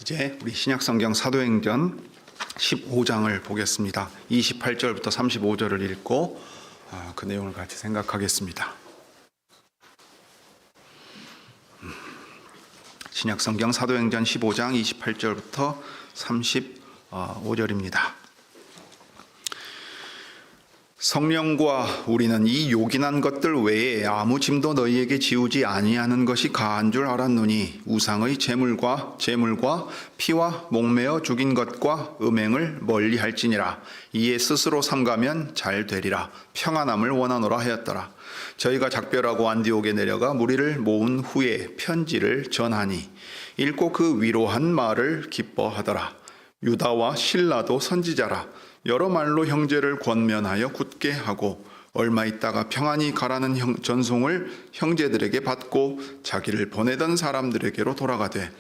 이제 우리 신약성경 사도행전 15장을 보겠습니다. 28절부터 35절을 읽고 그 내용을 같이 생각하겠습니다. 신약성경 사도행전 15장 28절부터 35절입니다. 성령과 우리는 이 요긴한 것들 외에 아무 짐도 너희에게 지우지 아니하는 것이 가한 줄 알았노니 우상의 제물과 피와 목매어 죽인 것과 음행을 멀리할지니라. 이에 스스로 삼가면 잘 되리라. 평안함을 원하노라 하였더라. 저희가 작별하고 안디옥에 내려가 무리를 모은 후에 편지를 전하니 읽고 그 위로한 말을 기뻐하더라. 유다와 실라도 선지자라. 여러 말로 형제를 권면하여 굳게 하고 얼마 있다가 평안히 가라는 전송을 형제들에게 받고 자기를 보내던 사람들에게로 돌아가되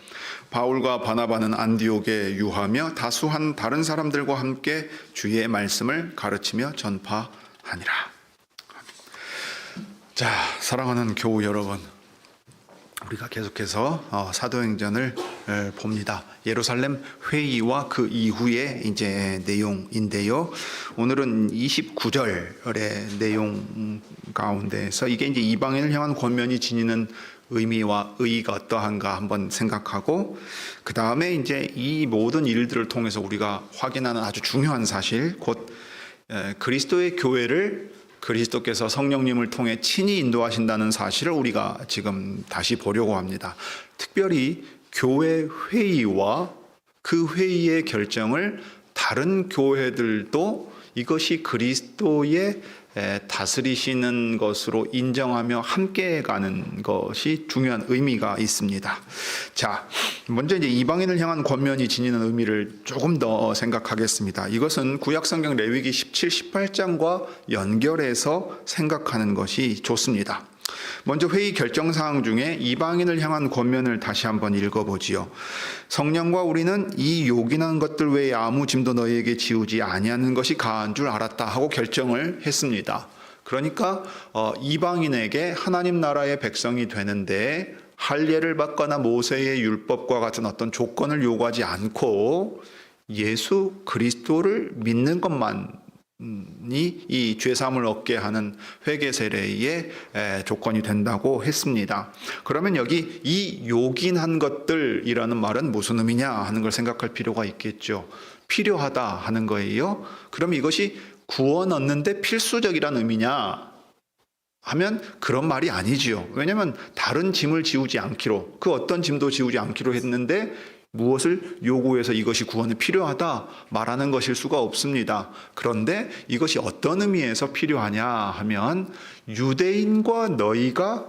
바울과 바나바는 안디옥에 유하며 다수한 다른 사람들과 함께 주의 말씀을 가르치며 전파하니라. 자, 사랑하는 교우 여러분, 우리가 계속해서 사도행전을 봅니다. 예루살렘 회의와 그 이후의 이제 내용인데요. 오늘은 29절의 내용 가운데서 이게 이제 이방인을 향한 권면이 지니는 의미와 의의가 어떠한가 한번 생각하고, 그 다음에 이제 이 모든 일들을 통해서 우리가 확인하는 아주 중요한 사실, 곧 그리스도의 교회를 그리스도께서 성령님을 통해 친히 인도하신다는 사실을 우리가 지금 다시 보려고 합니다. 특별히 교회 회의와 그 회의의 결정을 다른 교회들도 이것이 그리스도의 다스리시는 것으로 인정하며 함께 가는 것이 중요한 의미가 있습니다. 자, 먼저 이제 이방인을 향한 권면이 지니는 의미를 조금 더 생각하겠습니다. 이것은 구약성경 레위기 17, 18장과 연결해서 생각하는 것이 좋습니다. 먼저 회의 결정사항 중에 이방인을 향한 권면을 다시 한번 읽어보지요. 성령과 우리는 이 요긴한 것들 외에 아무 짐도 너희에게 지우지 아니하는 것이 가한 줄 알았다 하고 결정을 했습니다. 그러니까 이방인에게 하나님 나라의 백성이 되는데 할례를 받거나 모세의 율법과 같은 어떤 조건을 요구하지 않고 예수 그리스도를 믿는 것만 이 죄사함을 얻게 하는 회개 세례의 조건이 된다고 했습니다. 그러면 여기 이 요긴한 것들이라는 말은 무슨 의미냐 하는 걸 생각할 필요가 있겠죠. 필요하다 하는 거예요. 그럼 이것이 구원 얻는데 필수적이라는 의미냐 하면 그런 말이 아니지요. 왜냐하면 다른 짐을 지우지 않기로, 그 어떤 짐도 지우지 않기로 했는데 무엇을 요구해서 이것이 구원에 필요하다 말하는 것일 수가 없습니다. 그런데 이것이 어떤 의미에서 필요하냐 하면 유대인과 너희가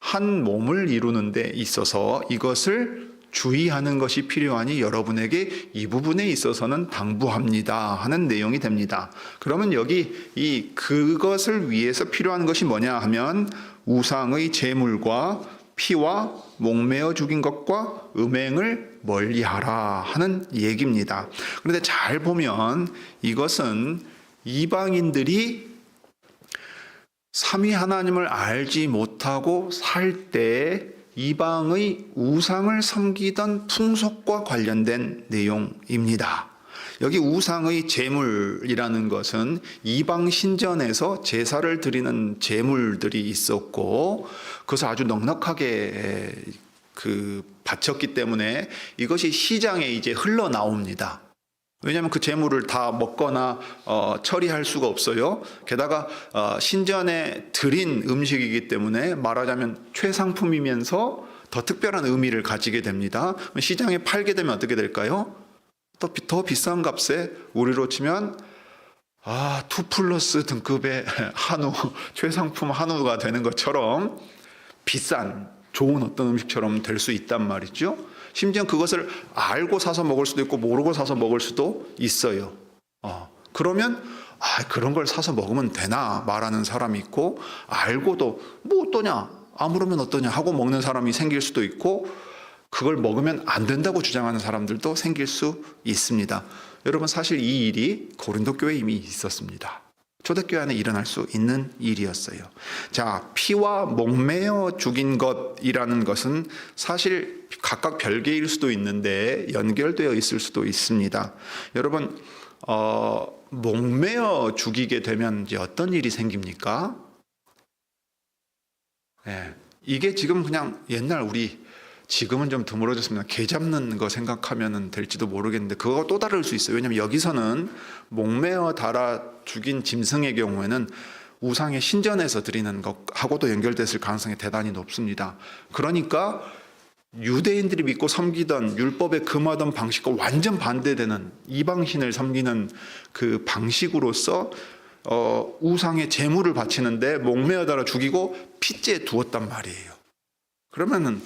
한 몸을 이루는 데 있어서 이것을 주의하는 것이 필요하니 여러분에게 이 부분에 있어서는 당부합니다 하는 내용이 됩니다. 그러면 여기 그것을 위해서 필요한 것이 뭐냐 하면 우상의 제물과 피와 목매어 죽인 것과 음행을 멀리하라 하는 얘기입니다. 그런데 잘 보면 이것은 이방인들이 삼위 하나님을 알지 못하고 살 때 이방의 우상을 섬기던 풍속과 관련된 내용입니다. 여기 우상의 제물이라는 것은 이방 신전에서 제사를 드리는 제물들이 있었고 그것을 아주 넉넉하게 바쳤기 때문에 이것이 시장에 이제 흘러나옵니다. 왜냐하면 그 제물을 다 먹거나 처리할 수가 없어요. 게다가 신전에 드린 음식이기 때문에 말하자면 최상품이면서 더 특별한 의미를 가지게 됩니다. 시장에 팔게 되면 어떻게 될까요? 더 비싼 값에 우리로 치면 2+ 등급의 한우, 최상품 한우가 되는 것처럼 비싼 좋은 어떤 음식처럼 될 수 있단 말이죠. 심지어 그것을 알고 사서 먹을 수도 있고 모르고 사서 먹을 수도 있어요. 그러면 그런 걸 사서 먹으면 되나 말하는 사람이 있고, 알고도 뭐 어떠냐, 아무르면 어떠냐 하고 먹는 사람이 생길 수도 있고, 그걸 먹으면 안 된다고 주장하는 사람들도 생길 수 있습니다. 여러분, 사실 이 일이 고린도 교회에 이미 있었습니다. 초대교회 안에 일어날 수 있는 일이었어요. 자, 피와 목매어 죽인 것이라는 것은 사실 각각 별개일 수도 있는데 연결되어 있을 수도 있습니다. 여러분, 목매어 죽이게 되면 이제 어떤 일이 생깁니까? 이게 지금 그냥 옛날 지금은 좀 드물어졌습니다. 개 잡는 거 생각하면 될지도 모르겠는데 그거가 또 다를 수 있어요. 왜냐하면 여기서는 목매어 달아 죽인 짐승의 경우에는 우상의 신전에서 드리는 것하고도 연결됐을 가능성이 대단히 높습니다. 그러니까 유대인들이 믿고 섬기던 율법에 금하던 방식과 완전 반대되는 이방신을 섬기는 그 방식으로서 우상의 제물을 바치는데 목매어 달아 죽이고 핏째 두었단 말이에요. 그러면은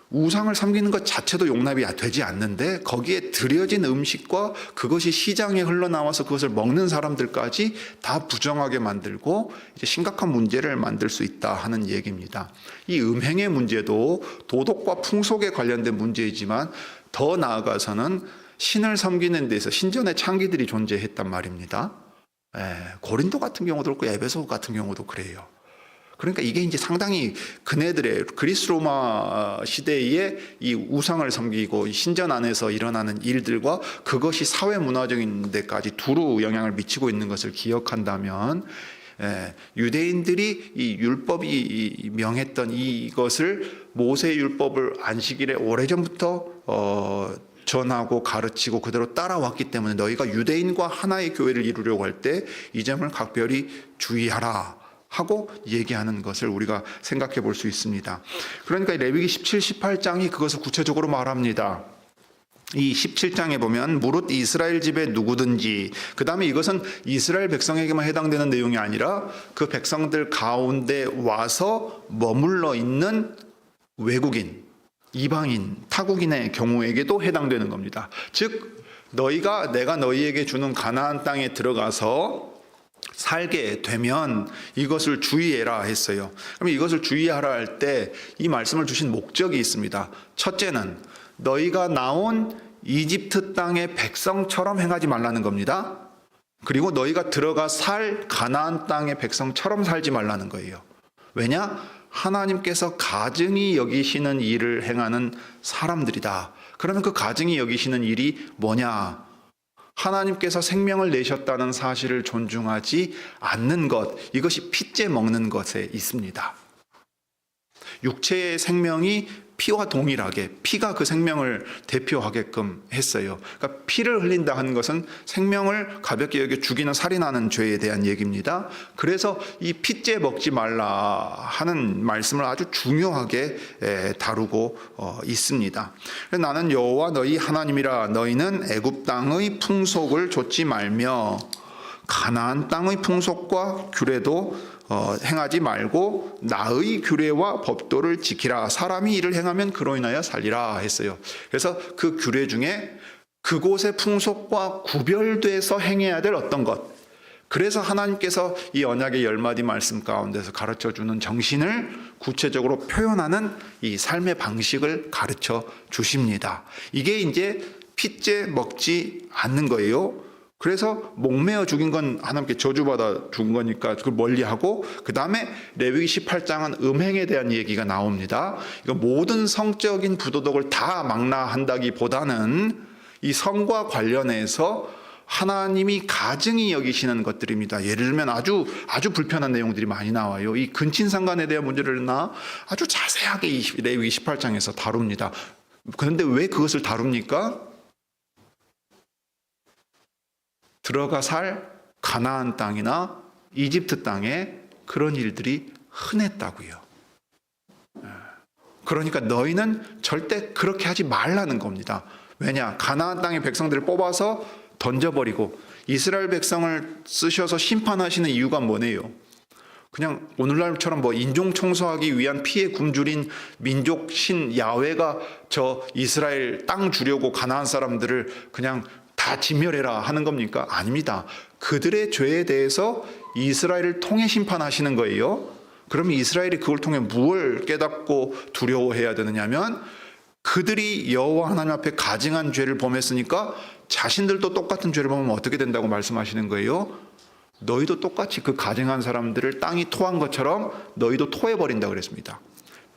우상을 섬기는 것 자체도 용납이 되지 않는데 거기에 드려진 음식과 그것이 시장에 흘러나와서 그것을 먹는 사람들까지 다 부정하게 만들고 이제 심각한 문제를 만들 수 있다 하는 얘기입니다. 이 음행의 문제도 도덕과 풍속에 관련된 문제이지만 더 나아가서는 신을 섬기는 데서 신전의 창기들이 존재했단 말입니다. 고린도 같은 경우도 그렇고 에베소 같은 경우도 그래요. 그러니까 이게 이제 상당히 그네들의 그리스 로마 시대의 이 우상을 섬기고 신전 안에서 일어나는 일들과 그것이 사회 문화적인 데까지 두루 영향을 미치고 있는 것을 기억한다면 유대인들이 이 율법이 명했던 이것을 모세 율법을 안식일에 오래전부터 전하고 가르치고 그대로 따라왔기 때문에 너희가 유대인과 하나의 교회를 이루려고 할 때 이 점을 각별히 주의하라 하고 얘기하는 것을 우리가 생각해 볼 수 있습니다. 그러니까 레위기 17, 18장이 그것을 구체적으로 말합니다. 이 17장에 보면 무릇 이스라엘 집에 누구든지, 그 다음에 이것은 이스라엘 백성에게만 해당되는 내용이 아니라 그 백성들 가운데 와서 머물러 있는 외국인, 이방인, 타국인의 경우에게도 해당되는 겁니다. 즉 내가 너희에게 주는 가나안 땅에 들어가서 살게 되면 이것을 주의해라 했어요. 그럼 이것을 주의하라 할 때 이 말씀을 주신 목적이 있습니다. 첫째는 너희가 나온 이집트 땅의 백성처럼 행하지 말라는 겁니다. 그리고 너희가 들어가 살 가나안 땅의 백성처럼 살지 말라는 거예요. 왜냐? 하나님께서 가증히 여기시는 일을 행하는 사람들이다. 그러면 그 가증히 여기시는 일이 뭐냐? 하나님께서 생명을 내셨다는 사실을 존중하지 않는 것, 이것이 핏째 먹는 것에 있습니다. 육체의 생명이 피와 동일하게, 피가 그 생명을 대표하게끔 했어요. 그러니까 피를 흘린다 하는 것은 생명을 가볍게 여겨 죽이는 살인하는 죄에 대한 얘기입니다. 그래서 이 핏째 먹지 말라 하는 말씀을 아주 중요하게 다루고 있습니다. 나는 여호와 너희 하나님이라. 너희는 애굽 땅의 풍속을 좇지 말며 가나안 땅의 풍속과 규례도 행하지 말고 나의 규례와 법도를 지키라. 사람이 이를 행하면 그로 인하여 살리라 했어요. 그래서 그 규례 중에 그곳의 풍속과 구별돼서 행해야 될 어떤 것, 그래서 하나님께서 이 언약의 10마디 말씀 가운데서 가르쳐주는 정신을 구체적으로 표현하는 이 삶의 방식을 가르쳐 주십니다. 이게 이제 핏째 먹지 않는 거예요. 그래서 목매어 죽인 건 하나님께 저주받아 죽은 거니까 그걸 멀리하고, 그 다음에 레위기 18장은 음행에 대한 얘기가 나옵니다. 이거 모든 성적인 부도덕을 다 망라한다기보다는 이 성과 관련해서 하나님이 가증히 여기시는 것들입니다. 예를 들면 아주 불편한 내용들이 많이 나와요. 이 근친상간에 대한 문제를 아주 자세하게 이 레위기 18장에서 다룹니다. 그런데 왜 그것을 다룹니까? 들어가 살 가나안 땅이나 이집트 땅에 그런 일들이 흔했다고요. 그러니까 너희는 절대 그렇게 하지 말라는 겁니다. 왜냐? 가나안 땅의 백성들을 뽑아서 던져버리고 이스라엘 백성을 쓰셔서 심판하시는 이유가 뭐네요? 그냥 오늘날처럼 인종 청소하기 위한 피해 굶주린 민족 신 야훼가 저 이스라엘 땅 주려고 가나안 사람들을 그냥 다 진멸해라 하는 겁니까? 아닙니다. 그들의 죄에 대해서 이스라엘을 통해 심판하시는 거예요. 그러면 이스라엘이 그걸 통해 무엇을 깨닫고 두려워해야 되느냐면, 그들이 여호와 하나님 앞에 가증한 죄를 범했으니까 자신들도 똑같은 죄를 범하면 어떻게 된다고 말씀하시는 거예요? 너희도 똑같이 그 가증한 사람들을 땅이 토한 것처럼 너희도 토해버린다 그랬습니다.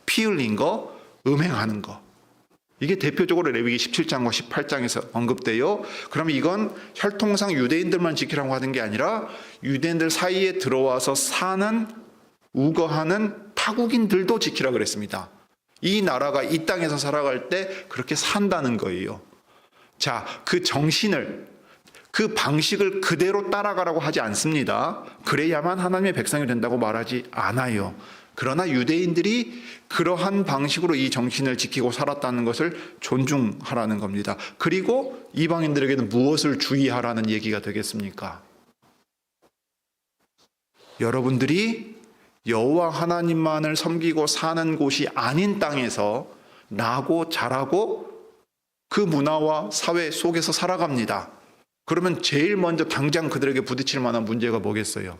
피 흘린 거, 음행하는 거. 이게 대표적으로 레위기 17장과 18장에서 언급돼요. 그러면 이건 혈통상 유대인들만 지키라고 하는 게 아니라 유대인들 사이에 들어와서 사는, 우거하는 타국인들도 지키라 그랬습니다. 이 나라가 이 땅에서 살아갈 때 그렇게 산다는 거예요. 자, 그 정신을, 그 방식을 그대로 따라가라고 하지 않습니다. 그래야만 하나님의 백성이 된다고 말하지 않아요. 그러나 유대인들이 그러한 방식으로 이 정신을 지키고 살았다는 것을 존중하라는 겁니다. 그리고 이방인들에게는 무엇을 주의하라는 얘기가 되겠습니까? 여러분들이 여호와 하나님만을 섬기고 사는 곳이 아닌 땅에서 나고 자라고 그 문화와 사회 속에서 살아갑니다. 그러면 제일 먼저 당장 그들에게 부딪힐 만한 문제가 뭐겠어요?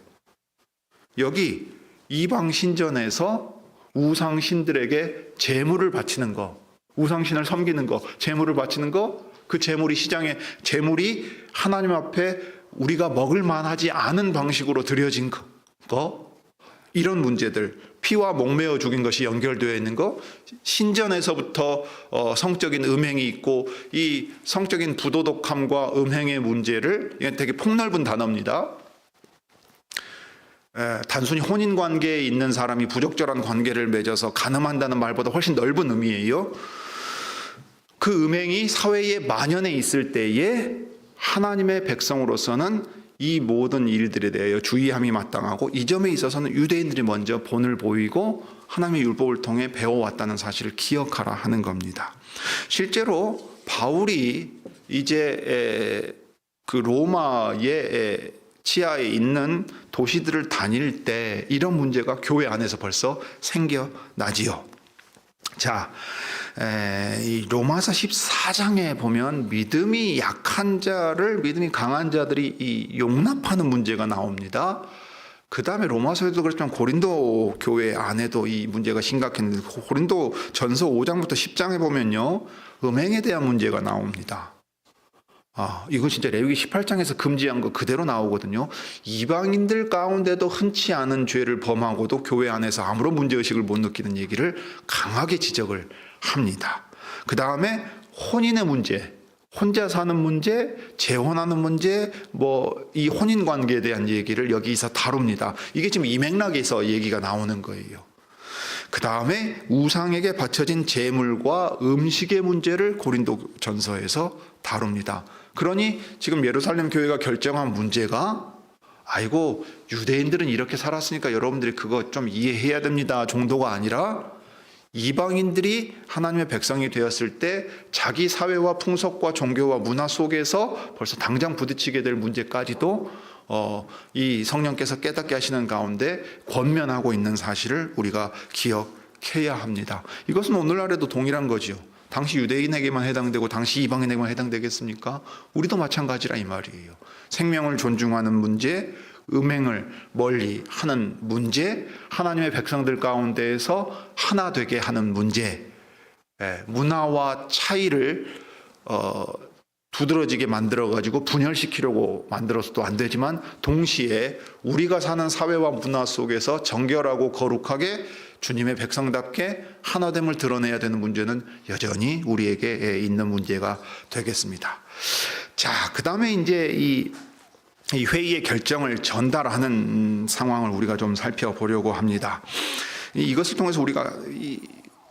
여기 이방 신전에서 우상신들에게 제물을 바치는 거, 우상신을 섬기는 거, 제물을 바치는 거, 그 제물이 시장에, 제물이 하나님 앞에 우리가 먹을 만하지 않은 방식으로 드려진 거, 이런 문제들, 피와 목매어 죽인 것이 연결되어 있는 거, 신전에서부터 성적인 음행이 있고 이 성적인 부도덕함과 음행의 문제를, 이게 되게 폭넓은 단어입니다. 단순히 혼인 관계에 있는 사람이 부적절한 관계를 맺어서 간음한다는 말보다 훨씬 넓은 의미예요. 그 음행이 사회에 만연해 있을 때에 하나님의 백성으로서는 이 모든 일들에 대하여 주의함이 마땅하고, 이 점에 있어서는 유대인들이 먼저 본을 보이고 하나님의 율법을 통해 배워왔다는 사실을 기억하라 하는 겁니다. 실제로 바울이 이제 그 로마의 치하에 있는 도시들을 다닐 때 이런 문제가 교회 안에서 벌써 생겨나지요. 자, 이 로마서 14장에 보면 믿음이 약한 자를 믿음이 강한 자들이 이 용납하는 문제가 나옵니다. 그 다음에 로마서에도 그렇지만 고린도 교회 안에도 이 문제가 심각했는데, 고린도 전서 5장부터 10장에 보면요, 음행에 대한 문제가 나옵니다. 이건 진짜 레위기 18장에서 금지한 거 그대로 나오거든요. 이방인들 가운데도 흔치 않은 죄를 범하고도 교회 안에서 아무런 문제의식을 못 느끼는 얘기를 강하게 지적을 합니다. 그 다음에 혼인의 문제, 혼자 사는 문제, 재혼하는 문제, 이 혼인 관계에 대한 얘기를 여기서 다룹니다. 이게 지금 이 맥락에서 얘기가 나오는 거예요. 그 다음에 우상에게 바쳐진 제물과 음식의 문제를 고린도 전서에서 다룹니다. 그러니 지금 예루살렘 교회가 결정한 문제가, 아이고 유대인들은 이렇게 살았으니까 여러분들이 그거 좀 이해해야 됩니다 정도가 아니라, 이방인들이 하나님의 백성이 되었을 때 자기 사회와 풍속과 종교와 문화 속에서 벌써 당장 부딪히게 될 문제까지도 이 성령께서 깨닫게 하시는 가운데 권면하고 있는 사실을 우리가 기억해야 합니다. 이것은 오늘날에도 동일한 거지요. 당시 유대인에게만 해당되고 당시 이방인에게만 해당되겠습니까? 우리도 마찬가지라 이 말이에요. 생명을 존중하는 문제, 음행을 멀리 하는 문제, 하나님의 백성들 가운데에서 하나 되게 하는 문제, 문화와 차이를 두드러지게 만들어가지고 분열시키려고 만들어서도 안 되지만, 동시에 우리가 사는 사회와 문화 속에서 정결하고 거룩하게 주님의 백성답게 하나됨을 드러내야 되는 문제는 여전히 우리에게 있는 문제가 되겠습니다. 자, 그 다음에 이제 이 회의의 결정을 전달하는 상황을 우리가 좀 살펴보려고 합니다. 이것을 통해서 우리가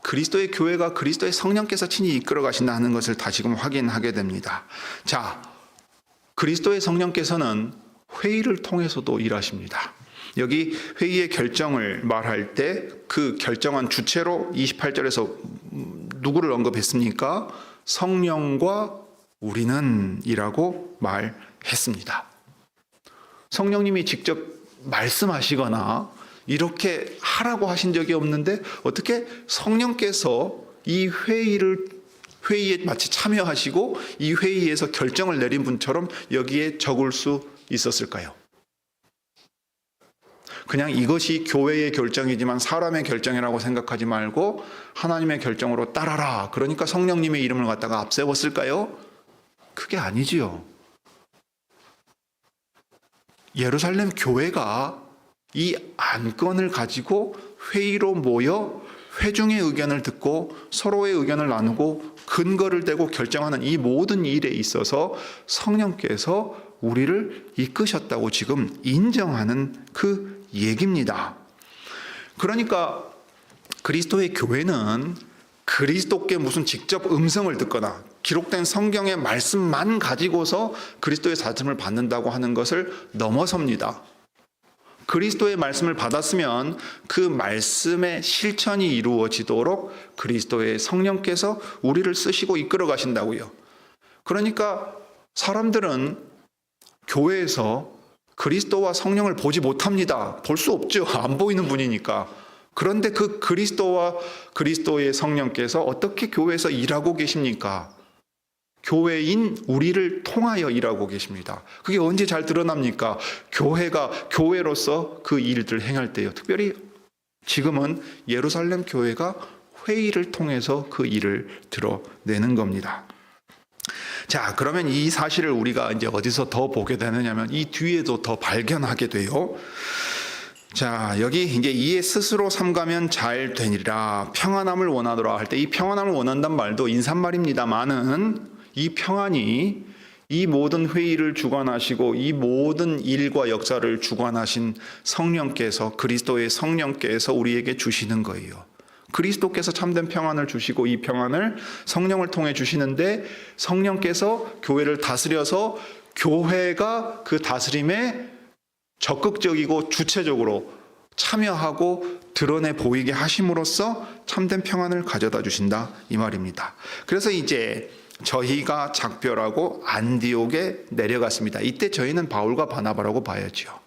그리스도의 교회가 그리스도의 성령께서 친히 이끌어 가신다는 것을 다시금 확인하게 됩니다. 자, 그리스도의 성령께서는 회의를 통해서도 일하십니다. 여기 회의의 결정을 말할 때 그 결정한 주체로 28절에서 누구를 언급했습니까? 성령과 우리는 이라고 말했습니다. 성령님이 직접 말씀하시거나 이렇게 하라고 하신 적이 없는데, 어떻게 성령께서 이 회의에 마치 참여하시고 이 회의에서 결정을 내린 분처럼 여기에 적을 수 있었을까요? 그냥 이것이 교회의 결정이지만 사람의 결정이라고 생각하지 말고 하나님의 결정으로 따라라, 그러니까 성령님의 이름을 갖다가 앞세웠을까요? 그게 아니지요. 예루살렘 교회가 이 안건을 가지고 회의로 모여 회중의 의견을 듣고 서로의 의견을 나누고 근거를 대고 결정하는 이 모든 일에 있어서 성령께서 우리를 이끄셨다고 지금 인정하는 그 얘기입니다. 그러니까 그리스도의 교회는 그리스도께 무슨 직접 음성을 듣거나 기록된 성경의 말씀만 가지고서 그리스도의 사심을 받는다고 하는 것을 넘어섭니다. 그리스도의 말씀을 받았으면 그 말씀의 실천이 이루어지도록 그리스도의 성령께서 우리를 쓰시고 이끌어 가신다고요. 그러니까 사람들은 교회에서 그리스도와 성령을 보지 못합니다. 볼 수 없죠. 안 보이는 분이니까. 그런데 그 그리스도와 그리스도의 성령께서 어떻게 교회에서 일하고 계십니까? 교회인 우리를 통하여 일하고 계십니다. 그게 언제 잘 드러납니까? 교회가 교회로서 그 일들을 행할 때요. 특별히 지금은 예루살렘 교회가 회의를 통해서 그 일을 드러내는 겁니다. 자, 그러면 이 사실을 우리가 이제 어디서 더 보게 되느냐면 이 뒤에도 더 발견하게 돼요. 자, 여기 이제 이에 스스로 삼가면 잘 되니라. 평안함을 원하더라 할 때 이 평안함을 원한단 말도 인사말입니다만은 이 평안이 이 모든 회의를 주관하시고 이 모든 일과 역사를 주관하신 성령께서, 그리스도의 성령께서 우리에게 주시는 거예요. 그리스도께서 참된 평안을 주시고 이 평안을 성령을 통해 주시는데 성령께서 교회를 다스려서 교회가 그 다스림에 적극적이고 주체적으로 참여하고 드러내 보이게 하심으로써 참된 평안을 가져다 주신다 이 말입니다. 그래서 이제 저희가 작별하고 안디옥에 내려갔습니다. 이때 저희는 바울과 바나바라고 봐야죠.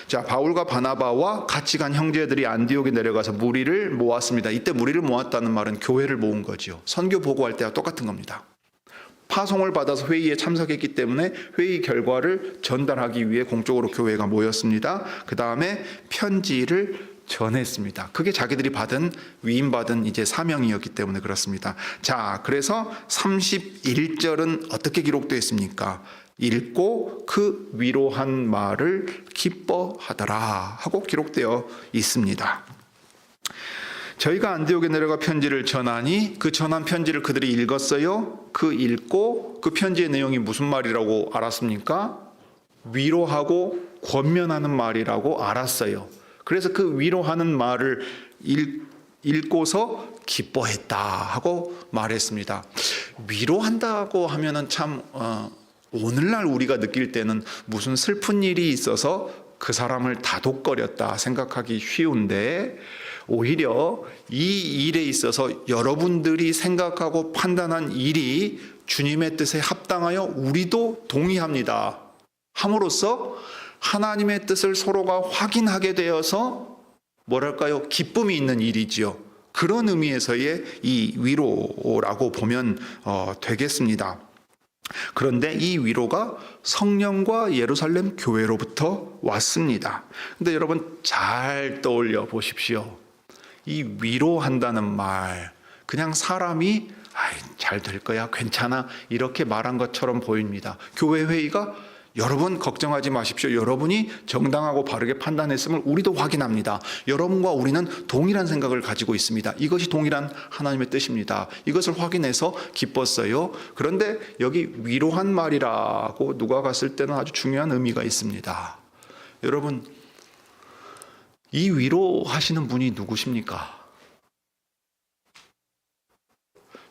자, 바울과 바나바와 같이 간 형제들이 안디옥에 내려가서 무리를 모았습니다. 이때 무리를 모았다는 말은 교회를 모은 거죠. 선교 보고할 때와 똑같은 겁니다. 파송을 받아서 회의에 참석했기 때문에 회의 결과를 전달하기 위해 공적으로 교회가 모였습니다. 그 다음에 편지를 전했습니다. 그게 자기들이 받은 위임받은 이제 사명이었기 때문에 그렇습니다. 자, 그래서 31절은 어떻게 기록되어 있습니까? 읽고 그 위로한 말을 기뻐하더라 하고 기록되어 있습니다. 저희가 안디옥에 내려가 편지를 전하니 그 전한 편지를 그들이 읽었어요. 그 읽고 그 편지의 내용이 무슨 말이라고 알았습니까? 위로하고 권면하는 말이라고 알았어요. 그래서 그 위로하는 말을 읽고서 기뻐했다 하고 말했습니다. 위로한다고 하면은 참 오늘날 우리가 느낄 때는 무슨 슬픈 일이 있어서 그 사람을 다독거렸다 생각하기 쉬운데 오히려 이 일에 있어서 여러분들이 생각하고 판단한 일이 주님의 뜻에 합당하여 우리도 동의합니다 함으로써 하나님의 뜻을 서로가 확인하게 되어서 뭐랄까요? 기쁨이 있는 일이지요. 그런 의미에서의 이 위로라고 보면 되겠습니다. 그런데 이 위로가 성령과 예루살렘 교회로부터 왔습니다. 근데 여러분 잘 떠올려 보십시오. 이 위로한다는 말, 그냥 사람이 잘 될 거야, 괜찮아 이렇게 말한 것처럼 보입니다. 교회 회의가 여러분 걱정하지 마십시오. 여러분이 정당하고 바르게 판단했음을 우리도 확인합니다. 여러분과 우리는 동일한 생각을 가지고 있습니다. 이것이 동일한 하나님의 뜻입니다. 이것을 확인해서 기뻤어요. 그런데 여기 위로한 말이라고 누가 갔을 때는 아주 중요한 의미가 있습니다. 여러분, 이 위로하시는 분이 누구십니까?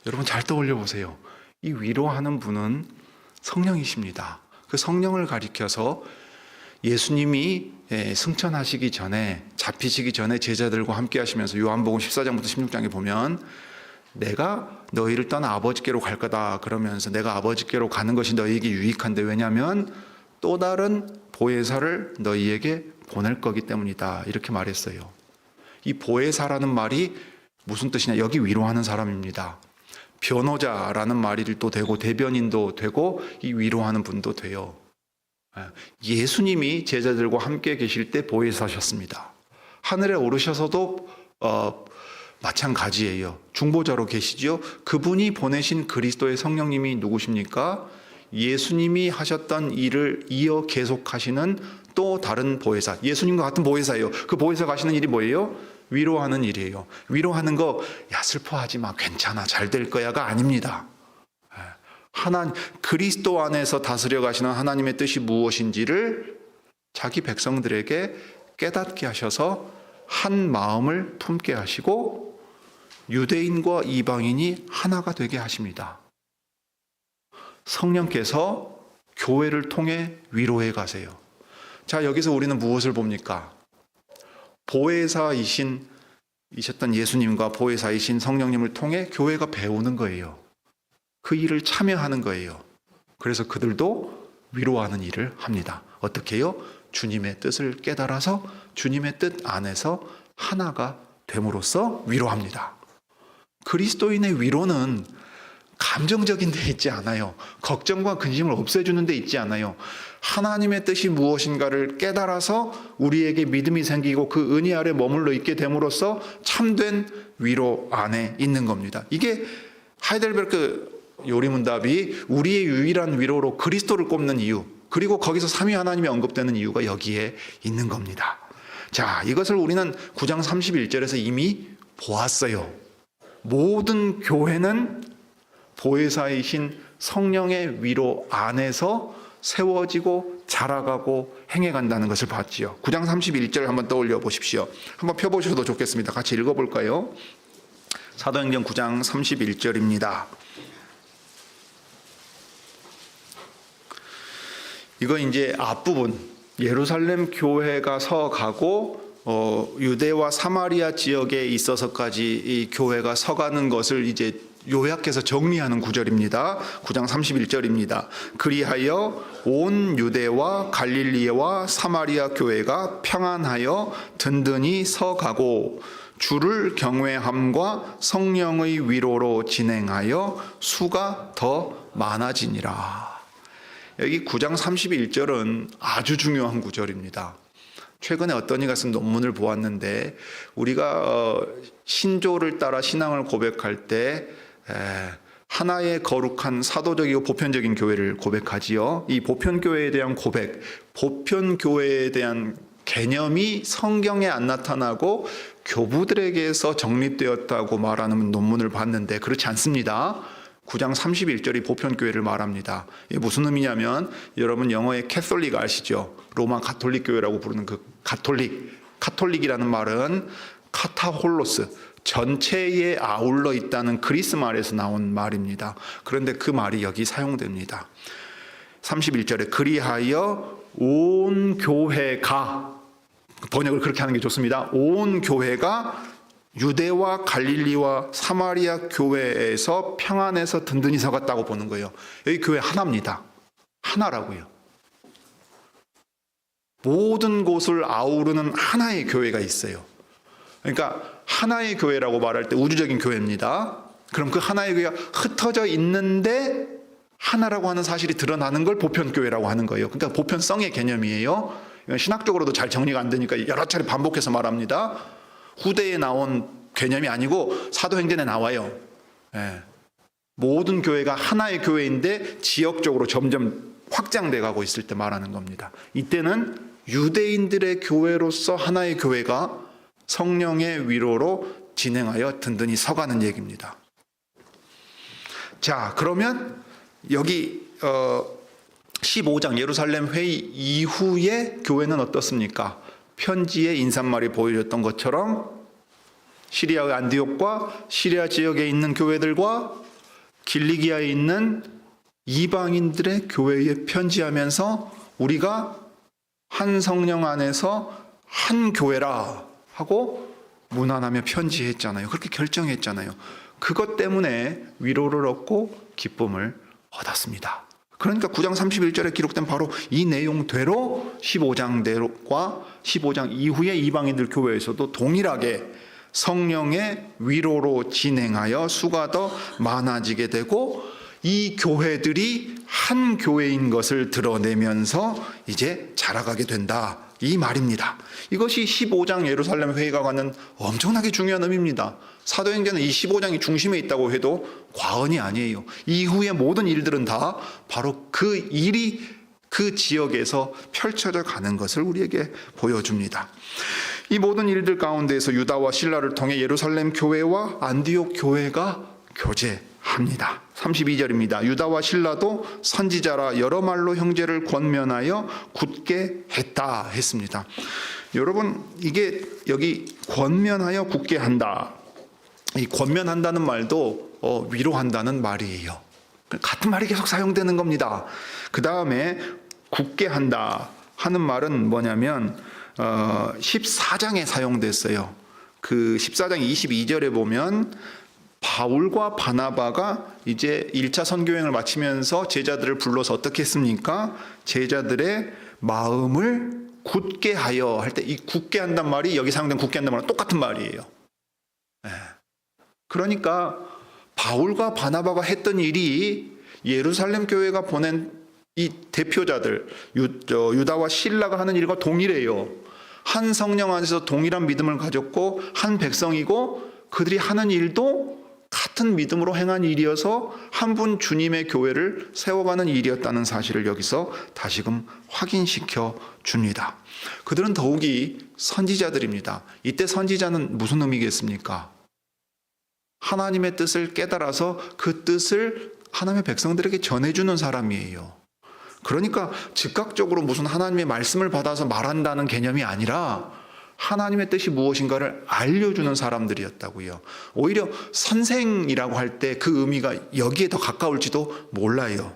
여러분 잘 떠올려 보세요. 이 위로하는 분은 성령이십니다. 그 성령을 가리켜서 예수님이 승천하시기 전에, 잡히시기 전에 제자들과 함께 하시면서 요한복음 14장부터 16장에 보면 내가 너희를 떠나 아버지께로 갈 거다 그러면서 내가 아버지께로 가는 것이 너희에게 유익한데 왜냐하면 또 다른 보혜사를 너희에게 보낼 거기 때문이다 이렇게 말했어요. 이 보혜사라는 말이 무슨 뜻이냐? 여기 위로하는 사람입니다. 변호자라는 말이 또 되고 대변인도 되고 이 위로하는 분도 돼요. 예수님이 제자들과 함께 계실 때 보혜사셨습니다. 하늘에 오르셔서도 마찬가지예요. 중보자로 계시죠. 그분이 보내신 그리스도의 성령님이 누구십니까? 예수님이 하셨던 일을 이어 계속하시는 또 다른 보혜사, 예수님과 같은 보혜사예요. 그 보혜사가 하시는 일이 뭐예요? 위로하는 일이에요. 위로하는 거, 야 슬퍼하지 마, 괜찮아, 잘 될 거야가 아닙니다. 그리스도 안에서 다스려 가시는 하나님의 뜻이 무엇인지를 자기 백성들에게 깨닫게 하셔서 한 마음을 품게 하시고 유대인과 이방인이 하나가 되게 하십니다. 성령께서 교회를 통해 위로해 가세요. 자, 여기서 우리는 무엇을 봅니까? 보혜사이셨던 예수님과 보혜사이신 성령님을 통해 교회가 배우는 거예요. 그 일을 참여하는 거예요. 그래서 그들도 위로하는 일을 합니다. 어떻게 해요? 주님의 뜻을 깨달아서 주님의 뜻 안에서 하나가 됨으로써 위로합니다. 그리스도인의 위로는 감정적인 데 있지 않아요. 걱정과 근심을 없애주는 데 있지 않아요. 하나님의 뜻이 무엇인가를 깨달아서 우리에게 믿음이 생기고 그 은혜 아래 머물러 있게 됨으로써 참된 위로 안에 있는 겁니다. 이게 하이델베르크 요리문답이 우리의 유일한 위로로 그리스도를 꼽는 이유, 그리고 거기서 삼위 하나님이 언급되는 이유가 여기에 있는 겁니다. 자, 이것을 우리는 9장 31절에서 이미 보았어요. 모든 교회는 보혜사이신 성령의 위로 안에서 세워지고 자라가고 행해간다는 것을 봤지요. 9장 31절 한번 떠올려 보십시오. 한번 펴보셔도 좋겠습니다. 같이 읽어볼까요? 사도행전 9장 31절입니다. 이거 이제 앞부분, 예루살렘 교회가 서가고 유대와 사마리아 지역에 있어서까지 이 교회가 서가는 것을 이제 요약해서 정리하는 구절입니다. 9장 31절입니다. 그리하여 온 유대와 갈릴리와 사마리아 교회가 평안하여 든든히 서가고 주를 경외함과 성령의 위로로 진행하여 수가 더 많아지니라. 여기 9장 31절은 아주 중요한 구절입니다. 최근에 어떤 이가 쓴 논문을 보았는데, 우리가 신조를 따라 신앙을 고백할 때 하나의 거룩한 사도적이고 보편적인 교회를 고백하지요. 이 보편교회에 대한 고백, 보편교회에 대한 개념이 성경에 안 나타나고 교부들에게서 정립되었다고 말하는 논문을 봤는데 그렇지 않습니다. 9장 31절이 보편교회를 말합니다. 이게 무슨 의미냐면, 여러분 영어의 캐톨릭 아시죠? 로마 가톨릭 교회라고 부르는 그 카톨릭이라는 말은 카타홀로스, 전체에 아울러 있다는 그리스 말에서 나온 말입니다. 그런데 그 말이 여기 사용됩니다. 31절에 그리하여 온 교회가, 번역을 그렇게 하는 게 좋습니다. 온 교회가 유대와 갈릴리와 사마리아 교회에서 평안해서 든든히 서갔다고 보는 거예요. 여기 교회 하나입니다. 하나라고요. 모든 곳을 아우르는 하나의 교회가 있어요. 그러니까 하나의 교회라고 말할 때 우주적인 교회입니다. 그럼 그 하나의 교회가 흩어져 있는데 하나라고 하는 사실이 드러나는 걸 보편교회라고 하는 거예요. 그러니까 보편성의 개념이에요. 신학적으로도 잘 정리가 안 되니까 여러 차례 반복해서 말합니다. 후대에 나온 개념이 아니고 사도행전에 나와요. 모든 교회가 하나의 교회인데 지역적으로 점점 확장돼 가고 있을 때 말하는 겁니다. 이때는 유대인들의 교회로서 하나의 교회가 성령의 위로로 진행하여 든든히 서가는 얘기입니다. 자, 그러면 여기 15장 예루살렘 회의 이후에 교회는 어떻습니까? 편지의 인사말이 보여줬던 것처럼 시리아의 안디옥과 시리아 지역에 있는 교회들과 길리기아에 있는 이방인들의 교회에 편지하면서 우리가 한 성령 안에서 한 교회라 하고 문안하며 편지했잖아요. 그렇게 결정했잖아요. 그것 때문에 위로를 얻고 기쁨을 얻었습니다. 그러니까 9장 31절에 기록된 바로 이 내용대로 15장대로과 15장 이후에 이방인들 교회에서도 동일하게 성령의 위로로 진행하여 수가 더 많아지게 되고 이 교회들이 한 교회인 것을 드러내면서 이제 자라가게 된다. 이 말입니다. 이것이 15장 예루살렘 회의가 갖는 엄청나게 중요한 의미입니다. 사도행전은 이 15장이 중심에 있다고 해도 과언이 아니에요. 이후의 모든 일들은 다 바로 그 일이 그 지역에서 펼쳐져 가는 것을 우리에게 보여줍니다. 이 모든 일들 가운데에서 유다와 실라를 통해 예루살렘 교회와 안디옥 교회가 교제합니다. 32절입니다. 유다와 실라도 선지자라 여러 말로 형제를 권면하여 굳게 했다 했습니다. 여러분, 이게 여기 권면하여 굳게 한다. 이 권면한다는 말도 위로한다는 말이에요. 같은 말이 계속 사용되는 겁니다. 그 다음에 굳게 한다 하는 말은 뭐냐면 14장에 사용됐어요. 그 14장 22절에 보면 바울과 바나바가 이제 1차 선교행을 마치면서 제자들을 불러서 어떻게 했습니까? 제자들의 마음을 굳게 하여 할 때 이 굳게 한단 말이 여기 사용된 굳게 한단 말은 똑같은 말이에요. 그러니까 바울과 바나바가 했던 일이 예루살렘 교회가 보낸 이 대표자들 유다와 실라가 하는 일과 동일해요. 한 성령 안에서 동일한 믿음을 가졌고 한 백성이고 그들이 하는 일도 같은 믿음으로 행한 일이어서 한 분 주님의 교회를 세워가는 일이었다는 사실을 여기서 다시금 확인시켜 줍니다. 그들은 더욱이 선지자들입니다. 이때 선지자는 무슨 의미겠습니까? 하나님의 뜻을 깨달아서 그 뜻을 하나님의 백성들에게 전해주는 사람이에요. 그러니까 즉각적으로 무슨 하나님의 말씀을 받아서 말한다는 개념이 아니라 하나님의 뜻이 무엇인가를 알려주는 사람들이었다고요. 오히려 선생이라고 할 때 그 의미가 여기에 더 가까울지도 몰라요.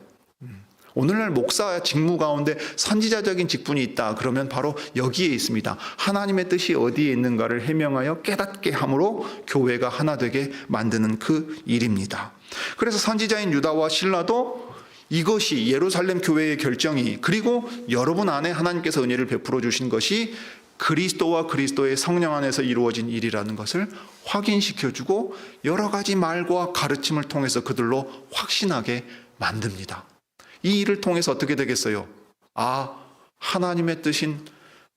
오늘날 목사 직무 가운데 선지자적인 직분이 있다 그러면 바로 여기에 있습니다. 하나님의 뜻이 어디에 있는가를 해명하여 깨닫게 함으로 교회가 하나 되게 만드는 그 일입니다. 그래서 선지자인 유다와 실라도 이것이 예루살렘 교회의 결정이 그리고 여러분 안에 하나님께서 은혜를 베풀어 주신 것이 그리스도와 그리스도의 성령 안에서 이루어진 일이라는 것을 확인시켜주고 여러 가지 말과 가르침을 통해서 그들로 확신하게 만듭니다. 이 일을 통해서 어떻게 되겠어요? 하나님의 뜻인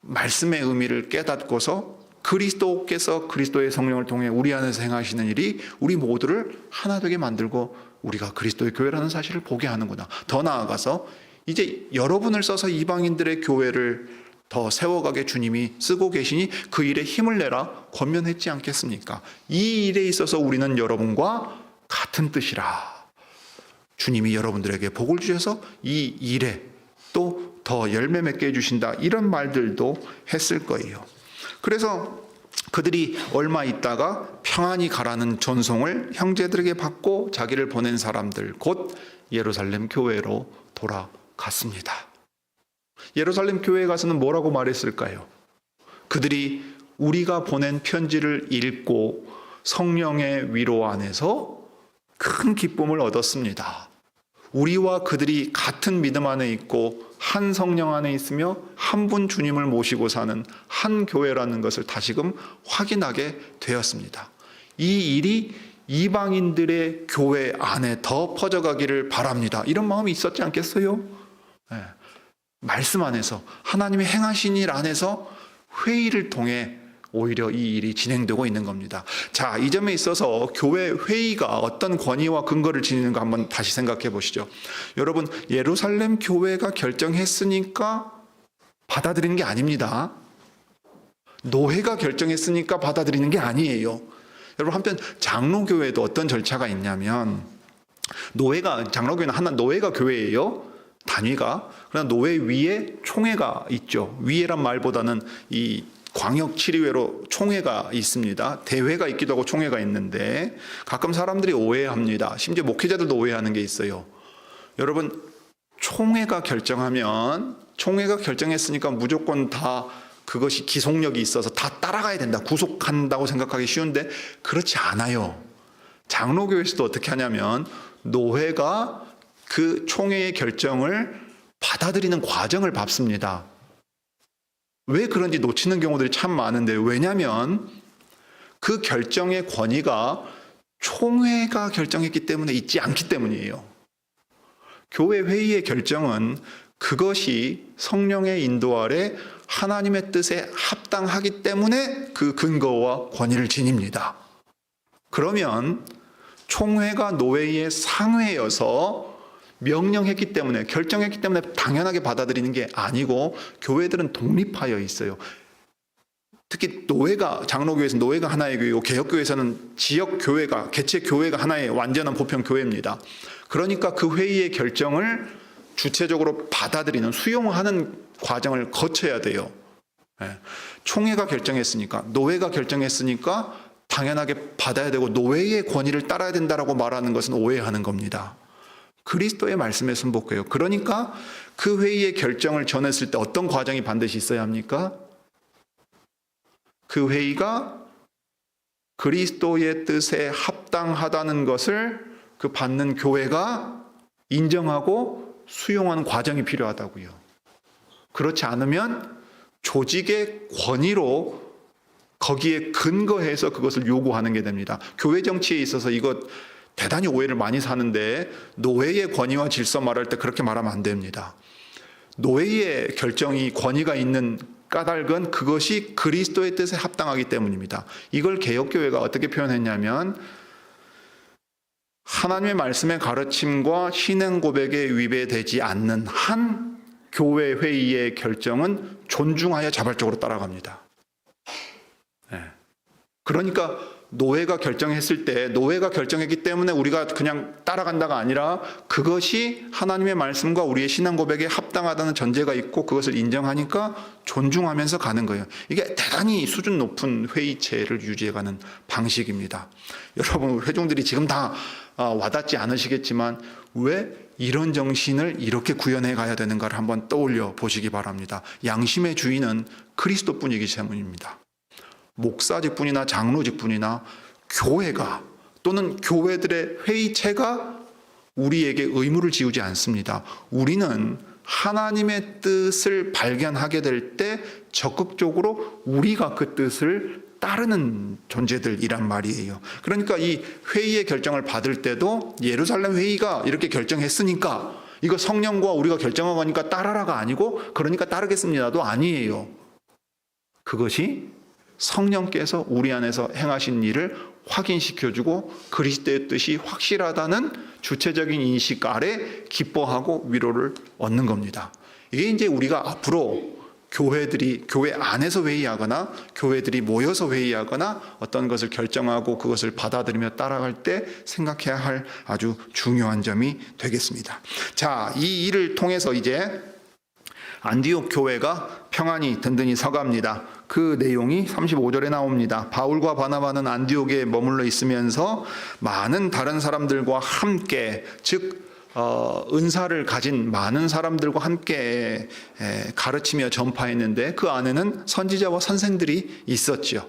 말씀의 의미를 깨닫고서 그리스도께서 그리스도의 성령을 통해 우리 안에서 행하시는 일이 우리 모두를 하나 되게 만들고 우리가 그리스도의 교회라는 사실을 보게 하는구나. 더 나아가서 이제 여러분을 써서 이방인들의 교회를 더 세워가게 주님이 쓰고 계시니 그 일에 힘을 내라 권면했지 않겠습니까? 이 일에 있어서 우리는 여러분과 같은 뜻이라. 주님이 여러분들에게 복을 주셔서 이 일에 또 더 열매 맺게 해주신다. 이런 말들도 했을 거예요. 그래서 그들이 얼마 있다가 평안히 가라는 전송을 형제들에게 받고 자기를 보낸 사람들 곧 예루살렘 교회로 돌아갔습니다. 예루살렘 교회에 가서는 뭐라고 말했을까요? 그들이 우리가 보낸 편지를 읽고 성령의 위로 안에서 큰 기쁨을 얻었습니다. 우리와 그들이 같은 믿음 안에 있고 한 성령 안에 있으며 한 분 주님을 모시고 사는 한 교회라는 것을 다시금 확인하게 되었습니다. 이 일이 이방인들의 교회 안에 더 퍼져가기를 바랍니다. 이런 마음이 있었지 않겠어요? 네. 말씀 안에서 하나님의 행하신 일 안에서 회의를 통해 오히려 이 일이 진행되고 있는 겁니다. 자, 이 점에 있어서 교회 회의가 어떤 권위와 근거를 지니는가 한번 다시 생각해 보시죠. 여러분, 예루살렘 교회가 결정했으니까 받아들이는 게 아닙니다. 노회가 결정했으니까 받아들이는 게 아니에요. 여러분, 한편 장로교회도 어떤 절차가 있냐면 장로교회는 하나 노회가 교회예요. 단위가. 그러나 노회 위에 총회가 있죠. 위에란 말보다는 이 광역치리회로 총회가 있습니다. 대회가 있기도 하고 총회가 있는데 가끔 사람들이 오해합니다. 심지어 목회자들도 오해하는 게 있어요. 여러분, 총회가 결정했으니까 무조건 다 그것이 기속력이 있어서 다 따라가야 된다. 구속한다고 생각하기 쉬운데 그렇지 않아요. 장로교회에서도 어떻게 하냐면 노회가 그 총회의 결정을 받아들이는 과정을 밟습니다. 왜 그런지 놓치는 경우들이 참 많은데 왜냐하면 그 결정의 권위가 총회가 결정했기 때문에 있지 않기 때문이에요. 교회 회의의 결정은 그것이 성령의 인도 아래 하나님의 뜻에 합당하기 때문에 그 근거와 권위를 지닙니다. 그러면 총회가 노회의 상회여서 명령했기 때문에, 결정했기 때문에 당연하게 받아들이는 게 아니고, 교회들은 독립하여 있어요. 특히 노회가, 장로교회에서는 노회가 하나의 교회고 개혁교회에서는 지역교회가, 개체교회가 하나의 완전한 보편교회입니다. 그러니까 그 회의의 결정을 주체적으로 받아들이는, 수용하는 과정을 거쳐야 돼요. 총회가 결정했으니까, 노회가 결정했으니까 당연하게 받아야 되고 노회의 권위를 따라야 된다라고 말하는 것은 오해하는 겁니다. 그리스도의 말씀에 순복해요. 그러니까 그 회의의 결정을 전했을 때 어떤 과정이 반드시 있어야 합니까? 그 회의가 그리스도의 뜻에 합당하다는 것을 그 받는 교회가 인정하고 수용하는 과정이 필요하다고요. 그렇지 않으면 조직의 권위로 거기에 근거해서 그것을 요구하는 게 됩니다. 교회 정치에 있어서 이것 대단히 오해를 많이 사는데, 노회의 권위와 질서 말할 때 그렇게 말하면 안 됩니다. 노회의 결정이 권위가 있는 까닭은 그것이 그리스도의 뜻에 합당하기 때문입니다. 이걸 개혁교회가 어떻게 표현했냐면, 하나님의 말씀의 가르침과 신앙 고백에 위배되지 않는 한 교회 회의의 결정은 존중하여 자발적으로 따라갑니다. 그러니까 노회가 결정했을 때, 노회가 결정했기 때문에 우리가 그냥 따라간다가 아니라 그것이 하나님의 말씀과 우리의 신앙 고백에 합당하다는 전제가 있고 그것을 인정하니까 존중하면서 가는 거예요. 이게 대단히 수준 높은 회의체를 유지해가는 방식입니다. 여러분, 회중들이 지금 다 와닿지 않으시겠지만 왜 이런 정신을 이렇게 구현해 가야 되는가를 한번 떠올려 보시기 바랍니다. 양심의 주인은 그리스도뿐이기 때문입니다. 목사직분이나 장로직분이나 교회가, 또는 교회들의 회의체가 우리에게 의무를 지우지 않습니다. 우리는 하나님의 뜻을 발견하게 될 때 적극적으로 우리가 그 뜻을 따르는 존재들이란 말이에요. 그러니까 이 회의의 결정을 받을 때도 예루살렘 회의가 이렇게 결정했으니까 이거 성령과 우리가 결정한 거니까 따라라가 아니고 그러니까 따르겠습니다도 아니에요. 그것이 성령께서 우리 안에서 행하신 일을 확인시켜주고 그리스도의 뜻이 확실하다는 주체적인 인식 아래 기뻐하고 위로를 얻는 겁니다. 이게 이제 우리가 앞으로 교회 안에서 회의하거나 교회들이 모여서 회의하거나 어떤 것을 결정하고 그것을 받아들이며 따라갈 때 생각해야 할 아주 중요한 점이 되겠습니다. 자, 이 일을 통해서 이제 안디옥 교회가 평안히 든든히 서갑니다. 그 내용이 35절에 나옵니다. 바울과 바나바는 안디옥에 머물러 있으면서 많은 다른 사람들과 함께, 즉 은사를 가진 많은 사람들과 함께 가르치며 전파했는데 그 안에는 선지자와 선생들이 있었죠.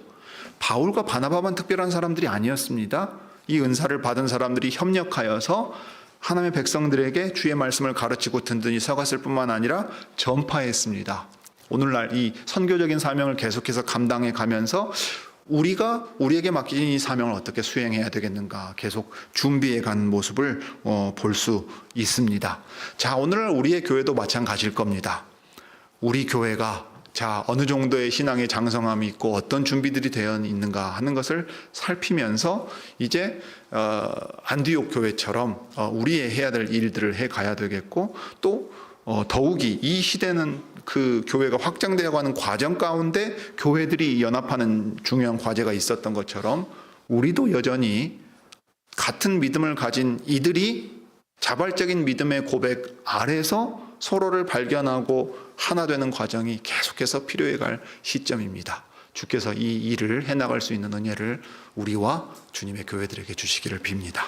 바울과 바나바만 특별한 사람들이 아니었습니다. 이 은사를 받은 사람들이 협력하여서 하나님의 백성들에게 주의 말씀을 가르치고 든든히 서갔을 뿐만 아니라 전파했습니다. 오늘날 이 선교적인 사명을 계속해서 감당해 가면서 우리에게 맡겨진 이 사명을 어떻게 수행해야 되겠는가 계속 준비해 가는 모습을 볼 수 있습니다. 자, 오늘날 우리의 교회도 마찬가지일 겁니다. 우리 교회가 어느 정도의 신앙의 장성함이 있고 어떤 준비들이 되어 있는가 하는 것을 살피면서 이제 안디옥 교회처럼 우리의 해야 될 일들을 해 가야 되겠고, 또 더욱이 이 시대는 그 교회가 확장되어 가는 과정 가운데 교회들이 연합하는 중요한 과제가 있었던 것처럼 우리도 여전히 같은 믿음을 가진 이들이 자발적인 믿음의 고백 아래서 서로를 발견하고 하나 되는 과정이 계속해서 필요해 갈 시점입니다. 주께서 이 일을 해나갈 수 있는 은혜를 우리와 주님의 교회들에게 주시기를 빕니다.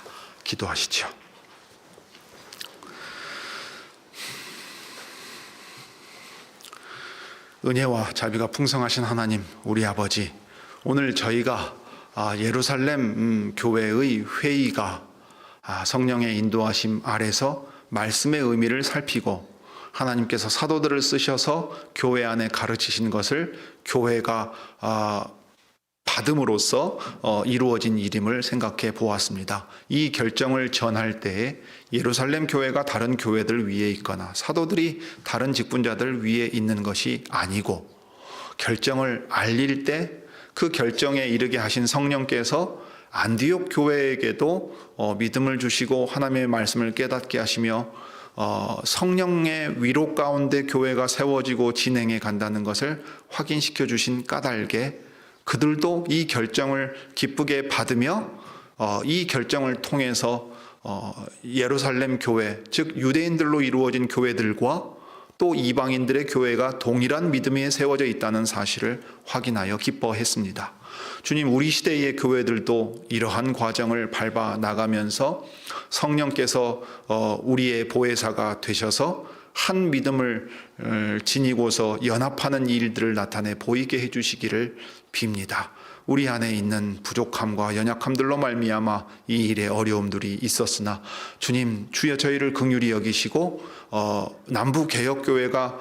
기도하시죠. 은혜와 자비가 풍성하신 하나님, 우리 아버지, 오늘 저희가 예루살렘 교회의 회의가 성령의 인도하심 아래서 말씀의 의미를 살피고 하나님께서 사도들을 쓰셔서 교회 안에 가르치신 것을 교회가 받음으로써 이루어진 일임을 생각해 보았습니다. 이 결정을 전할 때에 예루살렘 교회가 다른 교회들 위에 있거나 사도들이 다른 직분자들 위에 있는 것이 아니고, 결정을 알릴 때 그 결정에 이르게 하신 성령께서 안디옥 교회에게도 믿음을 주시고 하나님의 말씀을 깨닫게 하시며 성령의 위로 가운데 교회가 세워지고 진행해 간다는 것을 확인시켜 주신 까닭에 그들도 이 결정을 기쁘게 받으며 이 결정을 통해서 예루살렘 교회, 즉 유대인들로 이루어진 교회들과 또 이방인들의 교회가 동일한 믿음에 세워져 있다는 사실을 확인하여 기뻐했습니다. 주님, 우리 시대의 교회들도 이러한 과정을 밟아 나가면서 성령께서 우리의 보혜사가 되셔서 한 믿음을 지니고서 연합하는 일들을 나타내 보이게 해주시기를 빕니다. 우리 안에 있는 부족함과 연약함들로 말미암아 이 일에 어려움들이 있었으나 주님, 주여 저희를 긍휼히 여기시고 남부개혁교회가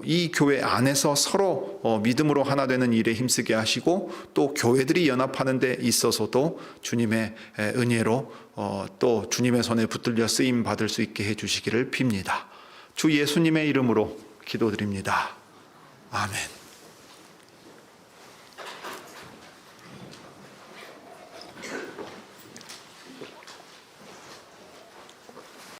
이 교회 안에서 서로 믿음으로 하나 되는 일에 힘쓰게 하시고 또 교회들이 연합하는 데 있어서도 주님의 은혜로 또 주님의 손에 붙들려 쓰임 받을 수 있게 해주시기를 빕니다. 주 예수님의 이름으로 기도드립니다. 아멘.